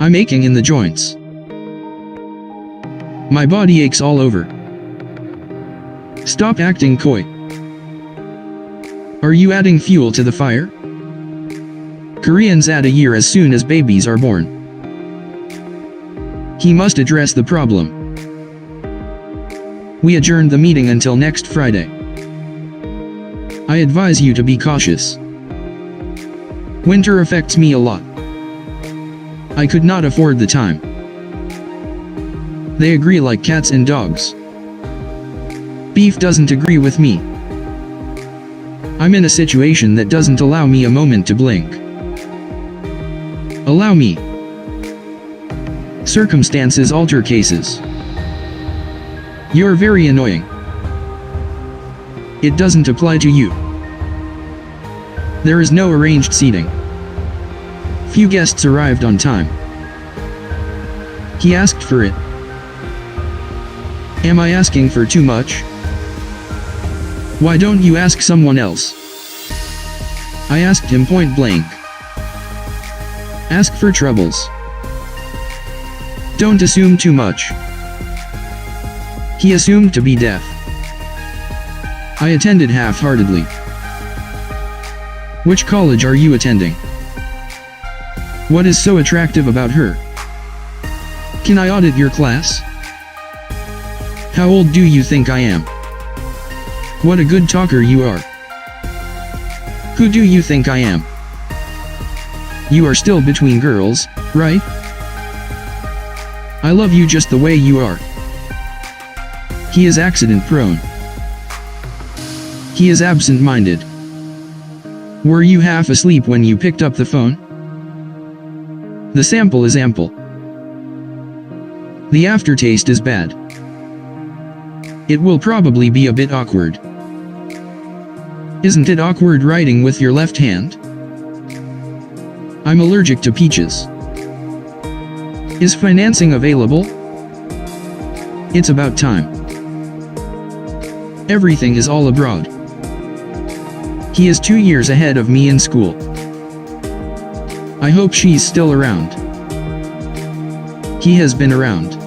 I'm aching in the joints. My body aches all over. Stop acting coy. Are you adding fuel to the fire? Koreans add a year as soon as babies are born. He must address the problem. We adjourned the meeting until next Friday. I advise you to be cautious. Winter affects me a lot. I could not afford the time. They agree like cats and dogs. Beef doesn't agree with me. I'm in a situation that doesn't allow me a moment to blink. Allow me. Circumstances alter cases. You're very annoying. It doesn't apply to you. There is no arranged seating. Few guests arrived on time. He asked for it. Am I asking for too much? Why don't you ask someone else? I asked him point blank. Ask for troubles. Don't assume too much. He assumed to be deaf. I attended half-heartedly. Which college are you attending? What is so attractive about her? Can I audit your class? How old do you think I am? What a good talker you are. Who do you think I am? You are still between girls, right? I love you just the way you are. He is accident-prone. He is absent-minded. Were you half asleep when you picked up the phone? The sample is ample. The aftertaste is bad. It will probably be a bit awkward. Isn't it awkward writing with your left hand? I'm allergic to peaches. Is financing available? It's about time. Everything is all abroad. He is 2 years ahead of me in school. I hope she's still around. He has been around.